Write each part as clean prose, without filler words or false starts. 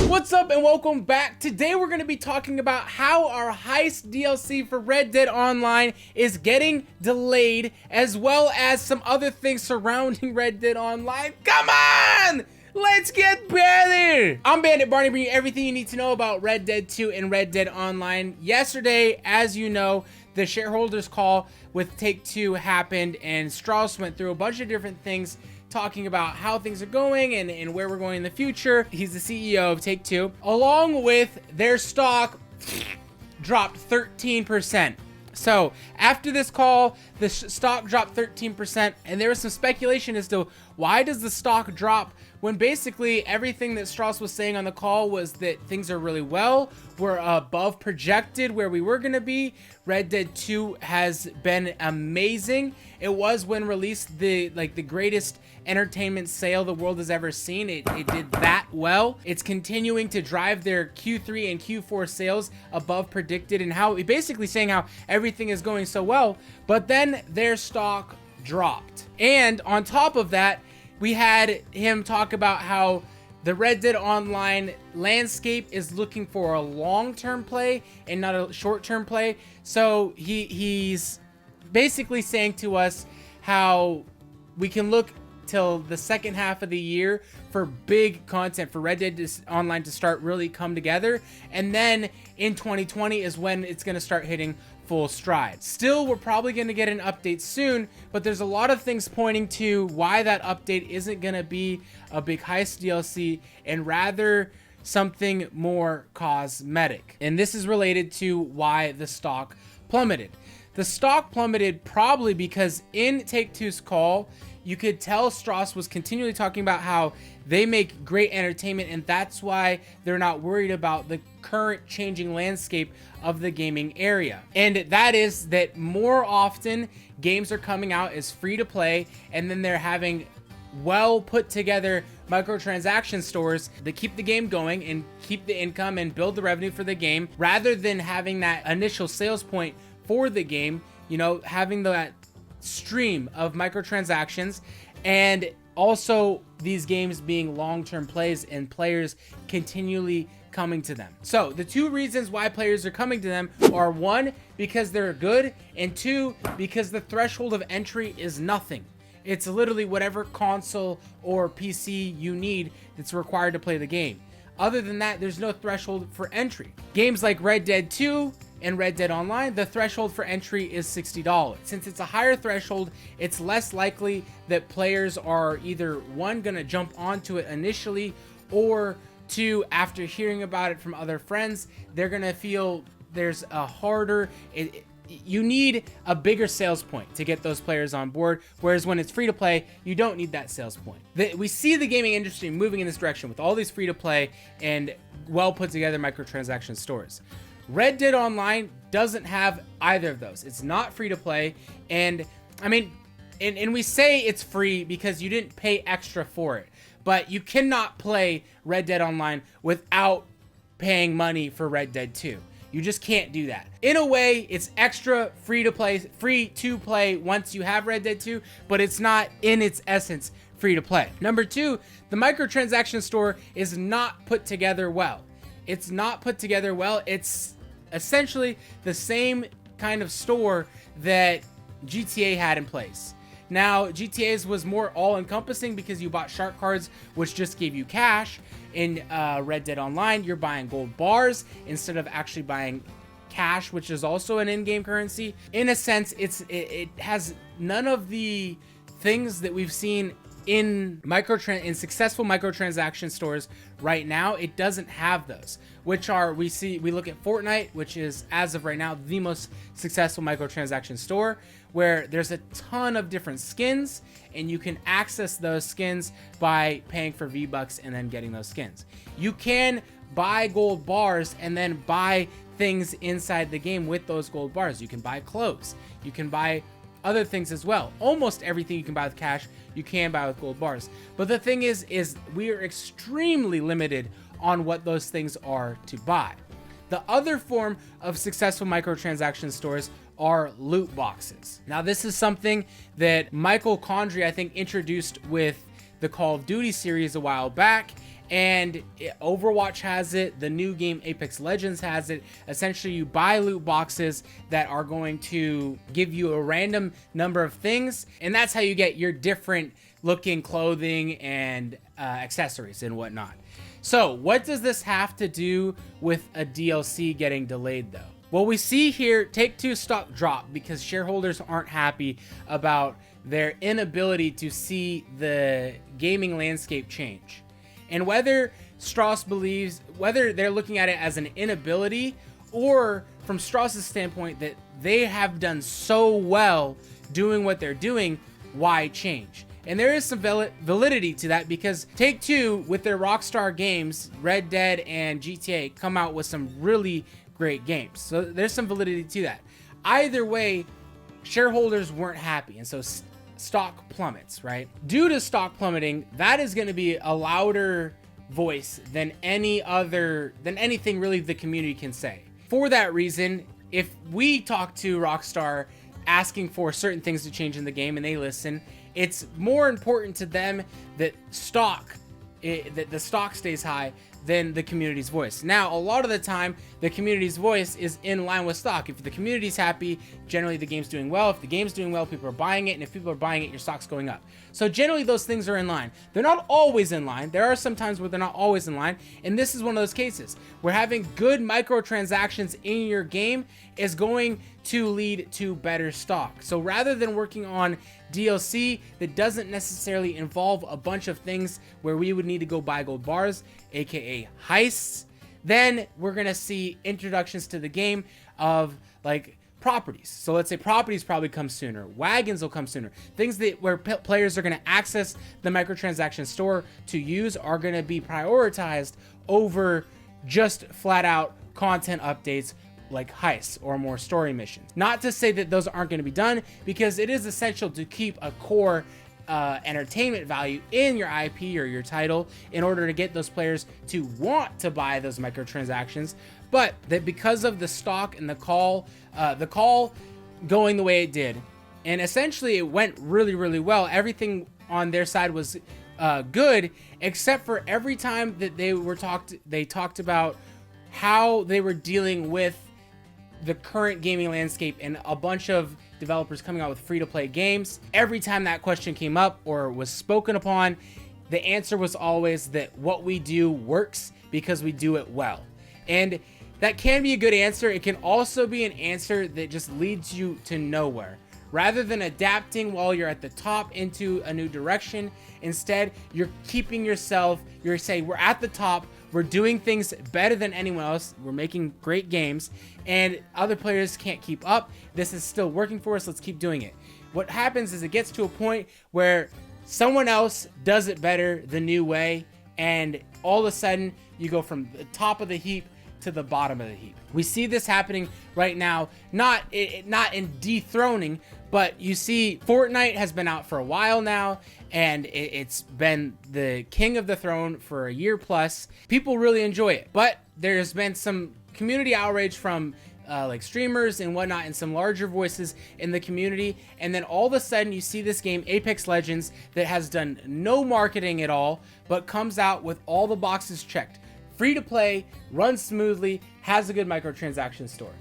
What's up and welcome back. Today we're going to be talking about how our Heist DLC for Red Dead Online is getting delayed, as well as some other things surrounding Red Dead Online. Come on! Let's get better! I'm Bandit Barney, bringing you everything you need to know about Red Dead 2 and Red Dead Online. Yesterday, as you know, the shareholders call with Take-Two happened, and Strauss went through a bunch of different things talking about how things are going and where we're going in the future. He's the CEO of Take-Two. Along with their stock dropped 13%. So after this call, the stock dropped 13%, and there was some speculation as to why does the stock drop when basically everything that Strauss was saying on the call was that things are really well. We're above projected where we were going to be. Red Dead 2 has been amazing. It was, when released, the greatest entertainment sale the world has ever seen. It did that well. It's continuing to drive their Q3 and Q4 sales above predicted, and how basically saying how everything is going so well, but then their stock dropped. And on top of that, we had him talk about how the Red Dead Online landscape is looking for a long-term play and not a short-term play. So he's basically saying to us how we can look till the second half of the year for big content for Red Dead Online to start really come together. And then in 2020 is when it's going to start hitting full stride. Still, we're probably going to get an update soon, but there's a lot of things pointing to why that update isn't going to be a big Heist DLC and rather something more cosmetic. And this is related to why the stock plummeted. The stock plummeted probably because in Take-Two's call, you could tell Strauss was continually talking about how they make great entertainment, and that's why they're not worried about the current changing landscape of the gaming area. And that is that more often games are coming out as free to play, and then they're having well put together microtransaction stores that keep the game going and keep the income and build the revenue for the game, rather than having that initial sales point for the game, you know, having that stream of microtransactions, and also these games being long-term plays and players continually coming to them. So the two reasons why players are coming to them are, one, because they're good, and two, because the threshold of entry is nothing. It's literally whatever console or PC you need that's required to play the game. Other than that, there's no threshold for entry. Games like Red Dead 2 and Red Dead Online, the threshold for entry is $60. Since it's a higher threshold, it's less likely that players are either, one, gonna jump onto it initially, or two, after hearing about it from other friends, they're gonna feel there's a harder, you need a bigger sales point to get those players on board, whereas when it's free to play, you don't need that sales point. We see the gaming industry moving in this direction with all these free to play and well put together microtransaction stores. Red Dead Online doesn't have either of those. It's not free to play, and I mean, and we say it's free because you didn't pay extra for it, but you cannot play Red Dead Online without paying money for Red Dead 2. You just can't do that. In a way, it's extra free to play once you have Red Dead 2, but it's not in its essence free to play. Number two, the microtransaction store is not put together well. It's not put together well. It's essentially the same kind of store that GTA had in place. Now, GTA's was more all-encompassing because you bought shark cards, which just gave you cash. In Red Dead Online, you're buying gold bars instead of actually buying cash, which is also an in-game currency. In a sense, it has none of the things that we've seen in successful microtransaction stores right now. It doesn't have those, which are, we look at Fortnite, which is, as of right now, the most successful microtransaction store, where there's a ton of different skins, and you can access those skins by paying for V-Bucks and then getting those skins. You can buy gold bars and then buy things inside the game with those gold bars. You can buy clothes. You can buy other things as well. Almost everything you can buy with cash, you can buy with gold bars. But the thing is we are extremely limited on what those things are to buy. The other form of successful microtransaction stores are loot boxes. Now, this is something that Michael Condrey, I think, introduced with the Call of Duty series a while back, And Overwatch has it, the new game Apex Legends has it. Essentially, you buy loot boxes that are going to give you a random number of things, and that's how you get your different looking clothing and accessories and whatnot. So what does this have to do with a DLC getting delayed though? Well, we see here Take-Two stock drop because shareholders aren't happy about their inability to see the gaming landscape change. And whether Strauss believes, whether they're looking at it as an inability or from Strauss's standpoint that they have done so well doing what they're doing, why change? And there is some validity to that because Take-Two, with their Rockstar games, Red Dead and GTA, come out with some really great games. So there's some validity to that. Either way, shareholders weren't happy, and so stock plummets, right? Due to stock plummeting, that is going to be a louder voice than anything really the community can say. For that reason, if we talk to Rockstar asking for certain things to change in the game and they listen, it's more important to them that the stock stays high than the community's voice. Now, a lot of the time, the community's voice is in line with stock. If the community's happy, generally the game's doing well. If the game's doing well, people are buying it. And if people are buying it, your stock's going up. So generally, those things are in line. They're not always in line. There are some times where they're not always in line. And this is one of those cases where having good microtransactions in your game is going to lead to better stock. So rather than working on DLC that doesn't necessarily involve a bunch of things where we would need to go buy gold bars, aka heists, then we're gonna see introductions to the game of like properties. So let's say properties probably come sooner, wagons will come sooner, things that where players are gonna access the microtransaction store to use are gonna be prioritized over just flat out content updates like heists or more story missions. Not to say that those aren't going to be done, because it is essential to keep a core entertainment value in your IP or your title in order to get those players to want to buy those microtransactions. But that because of the stock and the call going the way it did, and essentially it went really, really well. Everything on their side was good, except for every time that they talked about how they were dealing with the current gaming landscape and a bunch of developers coming out with free-to-play games. Every time that question came up or was spoken upon, the answer was always that what we do works because we do it well. And that can be a good answer. It can also be an answer that just leads you to nowhere. Rather than adapting while you're at the top into a new direction, instead, you're keeping yourself, you're saying, we're at the top, we're doing things better than anyone else, we're making great games, and other players can't keep up. This is still working for us, let's keep doing it. What happens is it gets to a point where someone else does it better the new way, and all of a sudden, you go from the top of the heap to the bottom of the heap. We see this happening right now, not in dethroning, but you see Fortnite has been out for a while now, and it's been the king of the throne for a year plus. People really enjoy it, but there's been some community outrage from like streamers and whatnot, and some larger voices in the community. And then all of a sudden you see this game Apex Legends that has done no marketing at all, but comes out with all the boxes checked. Free to play, runs smoothly, has a good microtransaction store.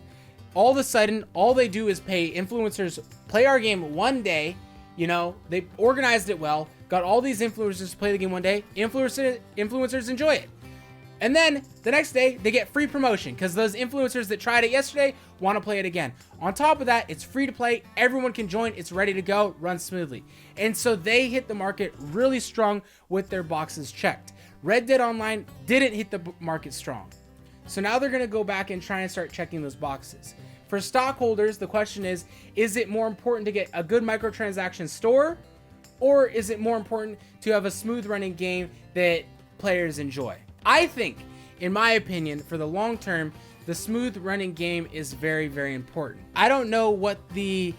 All of a sudden, all they do is pay influencers, play our game one day. You know, they organized it well, got all these influencers to play the game one day. Influencers enjoy it. And then the next day, they get free promotion because those influencers that tried it yesterday want to play it again. On top of that, it's free to play. Everyone can join. It's ready to go, runs smoothly. And so they hit the market really strong with their boxes checked. Red Dead Online didn't hit the market strong. So now they're going to go back and try and start checking those boxes. For stockholders, the question is it more important to get a good microtransaction store, or is it more important to have a smooth running game that players enjoy? I think, in my opinion, for the long term, the smooth running game is very, very important. I don't know what the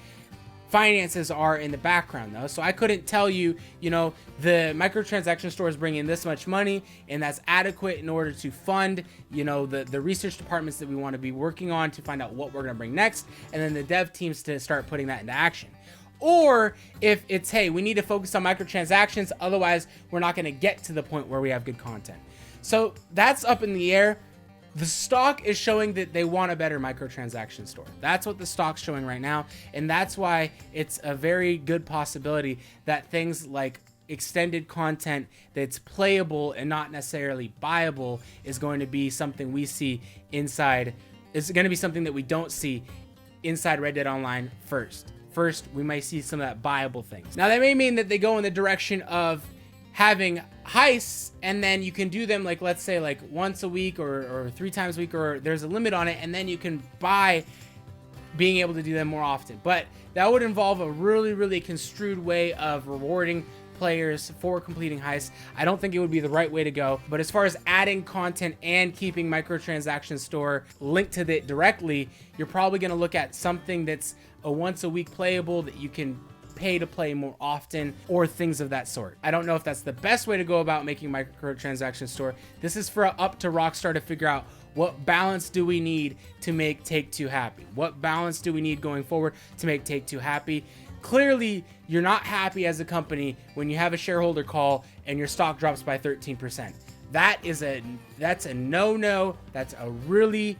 finances are in the background though, so I couldn't tell you, you know, the microtransaction store is bringing this much money and that's adequate in order to fund, you know, the research departments that we want to be working on to find out what we're going to bring next, and then the dev teams to start putting that into action. Or if it's, hey, we need to focus on microtransactions, otherwise we're not going to get to the point where we have good content. So that's up in the air. The stock is showing that they want a better microtransaction store. That's what the stock's showing right now. And that's why it's a very good possibility that things like extended content that's playable and not necessarily buyable is going to be something we see inside. It's going to be something that we don't see inside Red Dead Online first. First, we might see some of that buyable things. Now, that may mean that they go in the direction of having heists, and then you can do them like, let's say like once a week or 3 times a week, or there's a limit on it, and then you can buy being able to do them more often. But that would involve a really construed way of rewarding players for completing heists. I don't think it would be the right way to go. But as far as adding content and keeping microtransaction store linked to it directly, you're probably going to look at something that's a once a week playable that you can pay to play more often, or things of that sort. I don't know if that's the best way to go about making microtransaction store. This is for up to Rockstar to figure out what balance do we need to make Take-Two happy. What balance do we need going forward to make Take-Two happy? Clearly, you're not happy as a company when you have a shareholder call and your stock drops by 13%. That's a no-no. That's a really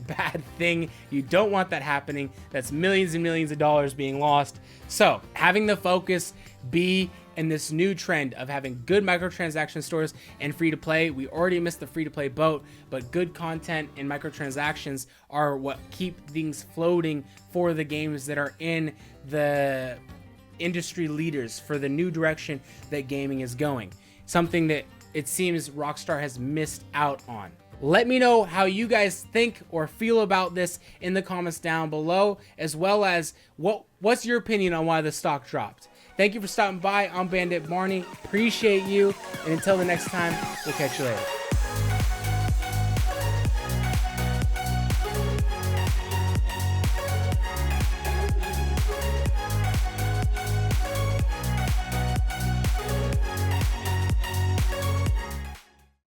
bad thing. You don't want that happening. That's millions and millions of dollars being lost. So having the focus be in this new trend of having good microtransaction stores and free-to-play. We already missed the free-to-play boat, but good content and microtransactions are what keep things floating for the games that are in the industry leaders for the new direction that gaming is going. Something that it seems Rockstar has missed out on. Let me know how you guys think or feel about this in the comments down below, as well as what's your opinion on why the stock dropped. Thank you for stopping by. I'm Bandit Barney. Appreciate you. And until the next time, we'll catch you later.